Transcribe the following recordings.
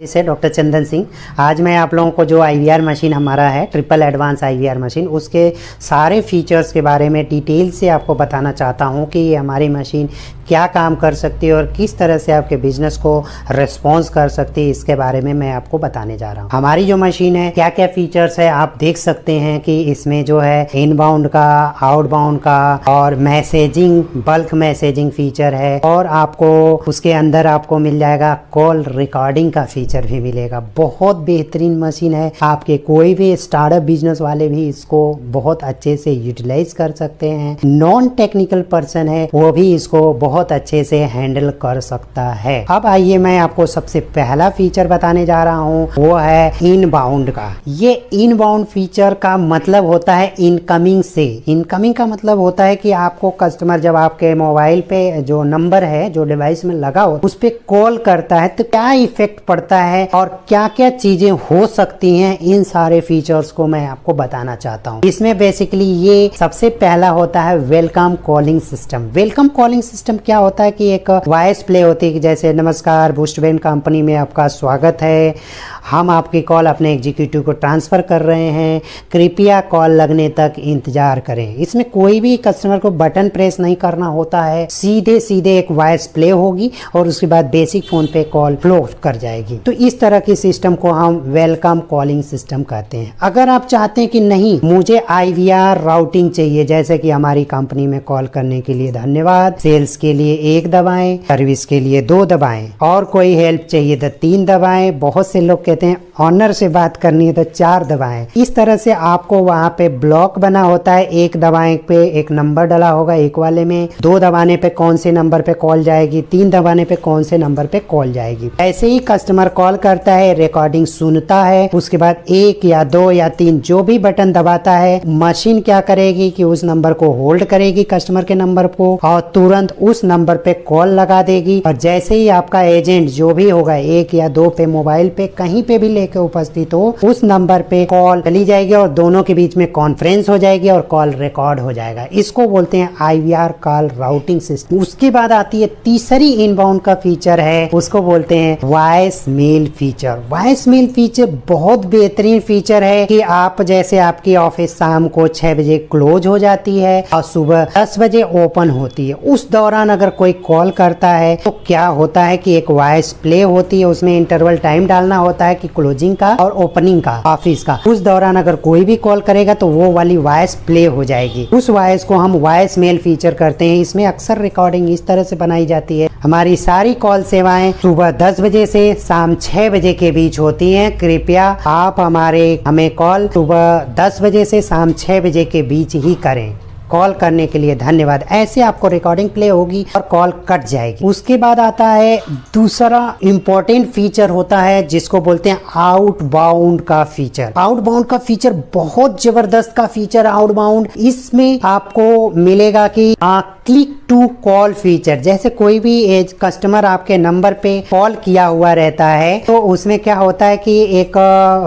इसे डॉक्टर चंदन सिंह। आज मैं आप लोगों को जो IVR मशीन हमारा है ट्रिपल एडवांस IVR मशीन, उसके सारे फीचर्स के बारे में डिटेल से आपको बताना चाहता हूं कि ये हमारी मशीन क्या काम कर सकती है और किस तरह से आपके बिजनेस को रिस्पॉन्स कर सकती है, इसके बारे में मैं आपको बताने जा रहा हूँ। हमारी जो मशीन है क्या क्या फीचर्स है आप देख सकते हैं कि इसमें जो है इनबाउंड का, आउटबाउंड का और मैसेजिंग, बल्क मैसेजिंग फीचर है और आपको उसके अंदर आपको मिल जाएगा कॉल रिकॉर्डिंग का फीचर भी मिलेगा। बहुत बेहतरीन मशीन है, आपके कोई भी स्टार्टअप बिजनेस वाले भी इसको बहुत अच्छे से यूटिलाइज कर सकते हैं। नॉन टेक्निकल पर्सन है वो भी इसको बहुत अच्छे से हैंडल कर सकता है। अब आइए मैं आपको सबसे पहला फीचर बताने जा रहा हूँ, वो है इनबाउंड का। ये इनबाउंड फीचर का मतलब होता है इनकमिंग से। इनकमिंग का मतलब होता है कि आपको कस्टमर जब आपके मोबाइल पे जो नंबर है जो डिवाइस में लगा हो उस पे कॉल करता है तो क्या इफेक्ट पड़ता है और क्या क्या चीजें हो सकती हैं, इन सारे फीचर्स को मैं आपको बताना चाहता हूँ। इसमें बेसिकली ये सबसे पहला होता है welcome calling system. Welcome calling system क्या होता है कि एक वॉइस प्ले होती है जैसे नमस्कार बूस्टबैंड कंपनी में आपका स्वागत है, हम आपकी कॉल अपने एग्जीक्यूटिव को ट्रांसफर कर रहे हैं, कृपया कॉल लगने तक इंतजार करें। इसमें कोई भी कस्टमर को बटन प्रेस नहीं करना होता है, सीधे सीधे एक वॉइस प्ले होगी और उसके बाद बेसिक फोन पे कॉल फ्लो कर जाएगी। तो इस तरह की सिस्टम को हम वेलकम कॉलिंग सिस्टम कहते हैं। अगर आप चाहते हैं कि नहीं मुझे IVR राउटिंग चाहिए, जैसे कि हमारी कंपनी में कॉल करने के लिए धन्यवाद, सेल्स के लिए 1 दबाएं, सर्विस के लिए 2 दबाएं और कोई हेल्प चाहिए तो 3 दबाएं, बहुत से लोग कहते हैं ऑनर से बात करनी है तो 4 दबाएं। इस तरह से आपको वहां पे ब्लॉक बना होता है। 1 दबाएं पे एक नंबर डला होगा एक वाले में, 2 दबाने पे कौन से नंबर पे कॉल जाएगी, 3 दबाने पे कौन से नंबर पे कॉल जाएगी। ऐसे ही कस्टमर कॉल करता है, रिकॉर्डिंग सुनता है, उसके बाद 1 या 2 या 3 जो भी बटन दबाता है, मशीन क्या करेगी कि उस नंबर को होल्ड करेगी कस्टमर के नंबर को और तुरंत उस नंबर पे कॉल लगा देगी। और जैसे ही आपका एजेंट जो भी होगा 1 या 2 पे मोबाइल पे कहीं पे भी लेके उपस्थित हो, उस नंबर पे कॉल चली जाएगी और दोनों के बीच में कॉन्फ्रेंस हो जाएगी और कॉल रिकॉर्ड हो जाएगा। इसको बोलते हैं IVR कॉल राउटिंग सिस्टम। उसके बाद आती है तीसरी इनबाउंड का फीचर है, उसको बोलते हैं voice mail feature. Voice mail feature बहुत बेहतरीन फीचर है कि आप जैसे आपकी ऑफिस शाम को 6 बजे क्लोज हो जाती है और सुबह 10 बजे ओपन होती है, उस दौरान अगर कोई कॉल करता है तो क्या होता है कि एक वॉइस प्ले होती है, उसमें इंटरवल टाइम डालना होता है कि क्लोजिंग का और ओपनिंग का ऑफिस का। उस दौरान अगर कोई भी कॉल करेगा तो वो वाली वॉइस प्ले हो जाएगी। उस वॉइस को हम वॉइस मेल फीचर करते हैं। इसमें अक्सर रिकॉर्डिंग इस तरह से बनाई जाती है, हमारी सारी कॉल सेवाएं सुबह 10 बजे से शाम 6 बजे के बीच होती हैं, कृपया आप हमें कॉल सुबह 10 बजे से शाम 6 बजे के बीच ही करें। कॉल करने के लिए धन्यवाद। ऐसे आपको रिकॉर्डिंग प्ले होगी और कॉल कट जाएगी। उसके बाद आता है दूसरा इम्पोर्टेंट फीचर होता है जिसको बोलते हैं आउटबाउंड का फीचर। आउटबाउंड का फीचर बहुत जबरदस्त का फीचर। आउटबाउंड इसमें आपको मिलेगा कि क्लिक टू कॉल फीचर। जैसे कोई भी कस्टमर आपके नंबर पे कॉल किया हुआ रहता है तो उसमें क्या होता है कि एक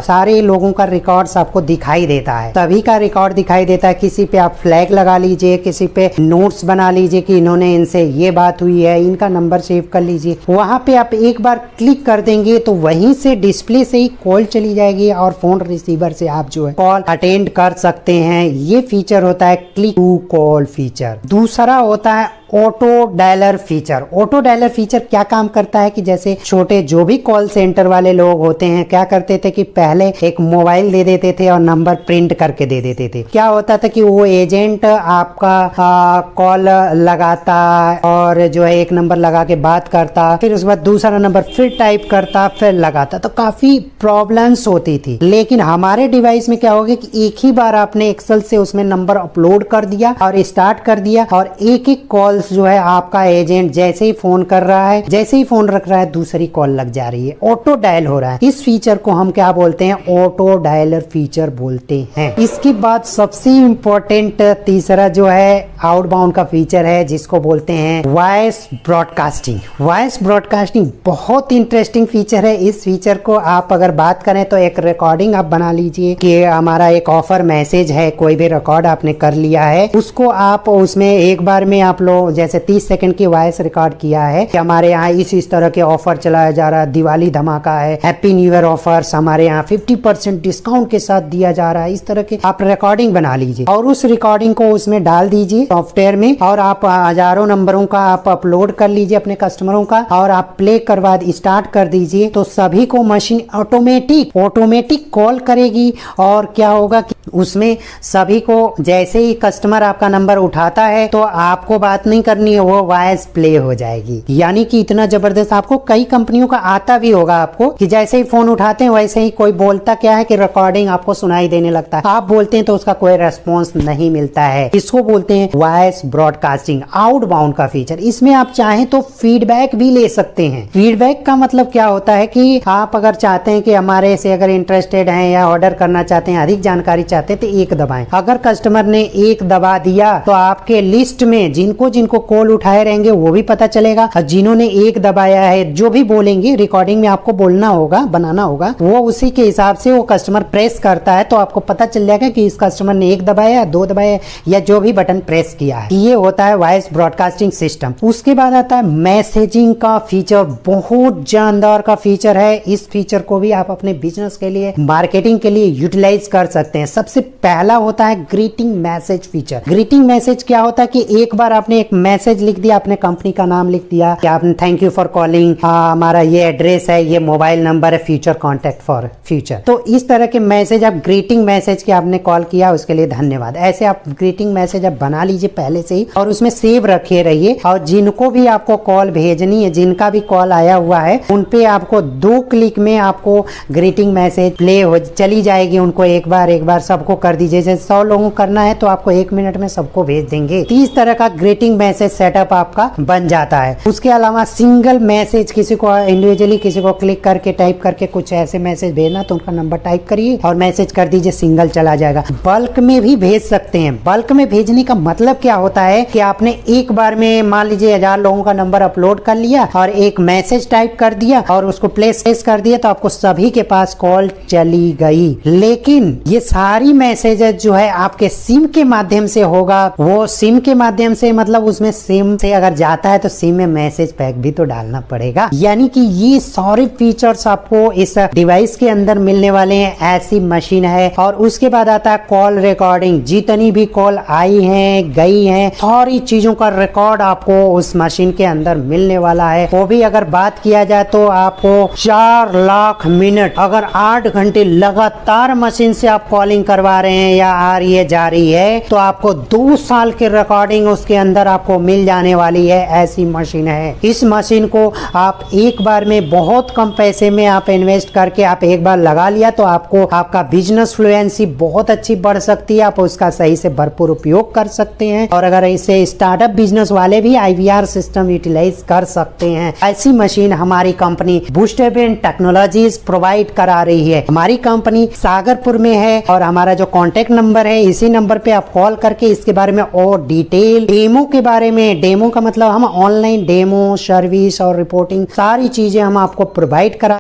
सारे लोगों का रिकॉर्ड्स आपको दिखाई देता है, सभी का रिकॉर्ड दिखाई देता है। किसी पे आप फ्लैग लगा लीजिए, किसी पे नोट्स बना लीजिए कि इन्होंने इनसे ये बात हुई है, इनका नंबर सेव कर लीजिए। वहां पे आप एक बार क्लिक कर देंगे तो वहीं से डिस्प्ले से ही कॉल चली जाएगी और फोन रिसीवर से आप जो है कॉल अटेंड कर सकते हैं। ये फीचर होता है क्लिक टू कॉल फीचर। दूसरा होता है auto dialer feature. Auto dialer feature क्या काम करता है कि जैसे छोटे जो भी कॉल सेंटर वाले लोग होते हैं क्या करते थे कि पहले एक मोबाइल दे देते थे और नंबर प्रिंट करके दे देते थे। क्या होता था कि वो एजेंट आपका कॉल लगाता और जो है एक नंबर लगा के बात करता, फिर उसके बाद दूसरा नंबर फिर टाइप करता, फिर लगाता, तो काफी प्रॉब्लम्स होती थी। लेकिन हमारे डिवाइस में क्या हो गया कि एक ही बार आपने एक्सेल से उसमें नंबर अपलोड कर दिया और स्टार्ट कर दिया और एक एक कॉल जो है आपका एजेंट जैसे ही फोन कर रहा है, जैसे ही फोन रख रहा है दूसरी कॉल लग जा रही है, ऑटो डायल हो रहा है। इस फीचर को हम क्या बोलते हैं? ऑटो डायलर फीचर बोलते हैं। इसके बाद सबसे इंपॉर्टेंट तीसरा जो है आउटबाउंड का फीचर है जिसको बोलते हैं वॉइस ब्रॉडकास्टिंग। वॉइस ब्रॉडकास्टिंग बहुत इंटरेस्टिंग फीचर है। इस फीचर को आप अगर बात करें तो एक रिकॉर्डिंग आप बना लीजिए कि हमारा एक ऑफर मैसेज है, कोई भी रिकॉर्ड आपने कर लिया है, उसको आप उसमें एक बार में आप लोग जैसे 30 सेकंड की वॉइस रिकॉर्ड किया है कि हमारे यहाँ इस तरह के ऑफर चलाया जा रहा है, दिवाली धमाका है, हैप्पी न्यू ईयर ऑफर्स हमारे यहाँ 50% डिस्काउंट के साथ दिया जा रहा है, इस तरह के आप रिकॉर्डिंग बना लीजिए और उस रिकॉर्डिंग को उसमें डाल दीजिए सॉफ्टवेयर में और आप हजारों नंबरों का आप अपलोड कर लीजिए अपने कस्टमरों का और आप प्ले करवा स्टार्ट कर दीजिए। तो सभी को मशीन ऑटोमेटिक कॉल करेगी और क्या होगा कि उसमें सभी को जैसे ही कस्टमर आपका नंबर उठाता है तो आपको बात नहीं करनी है, वो वॉइस प्ले हो जाएगी। यानी कि इतना जबरदस्त आपको कई कंपनियों का आता भी होगा आपको कि जैसे ही फोन उठाते हैं वैसे ही कोई बोलता क्या है कि रिकॉर्डिंग आपको सुनाई देने लगता है, आप बोलते हैं तो उसका कोई रेस्पॉन्स नहीं मिलता है। इसको बोलते हैं वॉइस ब्रॉडकास्टिंग आउटबाउंड का फीचर। इसमें आप चाहें तो फीडबैक भी ले सकते हैं। फीडबैक का मतलब क्या होता है कि आप अगर चाहते हैं कि हमारे से अगर इंटरेस्टेड हैं या ऑर्डर करना चाहते हैं, अधिक जानकारी चाहते हैं तो एक दबाएं। अगर कस्टमर ने एक दबा दिया तो आपके लिस्ट में जिनको जिनको कॉल उठाए रहेंगे वो भी पता चलेगा और जिन्होंने एक दबाया है जो भी बोलेंगे रिकॉर्डिंग में आपको बोलना होगा, बनाना होगा, वो उसी के हिसाब से वो कस्टमर प्रेस करता है तो आपको पता चल जाएगा कि इस कस्टमर ने एक दबाया, दो दबाया या जो भी बटन प्रेस किया है। ये होता है वॉइस ब्रॉडकास्टिंग सिस्टम। उसके बाद आता है मैसेजिंग का फीचर, बहुत जानदार का फीचर है। इस फीचर को भी आप अपने बिजनेस के लिए, मार्केटिंग के लिए यूटिलाइज कर सकते हैं। सबसे पहला होता है greeting message feature. Greeting message क्या होता है कि एक बार आपने एक मैसेज लिख दिया, अपने कंपनी का नाम लिख दिया कि आपने थैंक यू फॉर कॉलिंग, हमारा ये एड्रेस है, ये मोबाइल नंबर है, फ्यूचर कॉन्टेक्ट फॉर फ्यूचर। तो इस तरह के मैसेज आप ग्रीटिंग मैसेज के आपने कॉल किया उसके लिए धन्यवाद, ऐसे आप ग्रीटिंग मैसेज आप बना लीजिए पहले से ही और उसमें सेव रखे रहिए। और जिनको भी आपको कॉल भेजनी है, जिनका भी कॉल आया हुआ है, उन पे आपको 2 क्लिक में आपको ग्रीटिंग मैसेज प्ले हो चली जाएगी। उनको एक बार सबको कर दीजिए। जैसे 100 लोगों को करना है तो आपको 1 मिनट में सबको भेज देंगे। 30 तरह का ग्रीटिंग मैसेज सेटअप आपका बन जाता है। उसके अलावा सिंगल मैसेज किसी को इंडिविजुअली किसी को क्लिक करके टाइप करके कुछ ऐसे मैसेज भेजना तो उनका नंबर टाइप करिए और मैसेज कर दीजिए, सिंगल चला जाएगा। बल्क में भी भेज सकते हैं। बल्क में भेजने का मतलब क्या होता है कि आपने एक बार में मान लीजिए 1000 लोगों का नंबर अपलोड कर लिया और एक मैसेज टाइप कर दिया और उसको प्लेस कर दिया तो आपको सभी के पास कॉल चली गई। लेकिन ये सारी मैसेजेस जो है आपके सिम के माध्यम से होगा। वो सिम के माध्यम से मतलब उसमें सिम से अगर जाता है तो सिम में मैसेज पैक भी तो डालना पड़ेगा। यानी कि ये सारे फीचर्स आपको इस डिवाइस के अंदर मिलने वाले हैं। ऐसी मशीन है। और उसके बाद आता है कॉल रिकॉर्डिंग। जितनी भी कॉल आई हैं, गई हैं, सारी चीजों का रिकॉर्ड आपको उस मशीन के अंदर मिलने वाला है। वो भी अगर बात किया जाए तो आपको 4 लाख मिनट, अगर 8 घंटे लगातार मशीन से आप कॉलिंग करवा रहे हैं या आ रही है जा रही है तो आपको 2 साल की रिकॉर्डिंग उसके अंदर आपको मिल जाने वाली है। ऐसी मशीन है। इस मशीन को आप एक बार में बहुत कम पैसे में आप इन्वेस्ट करके आप एक बार लगा लिया तो आपको आपका बिजनेस फ्लुएंसी बहुत अच्छी बढ़ सकती है। आप उसका सही से भरपूर उपयोग कर सकते हैं और अगर इसे स्टार्टअप बिजनेस वाले भी IVR सिस्टम यूटिलाइज कर सकते हैं। ऐसी मशीन हमारी कंपनी बूस्टरबेन टेक्नोलॉजीज प्रोवाइड करा रही है। हमारी कंपनी सागरपुर में है और हमारा जो कॉन्टेक्ट नंबर है इसी नंबर पे आप कॉल करके इसके बारे में और डिटेल डेमो के बारे में, डेमो का मतलब हम ऑनलाइन डेमो सर्विस और रिपोर्टिंग सारी चीजें हम आपको प्रोवाइड करा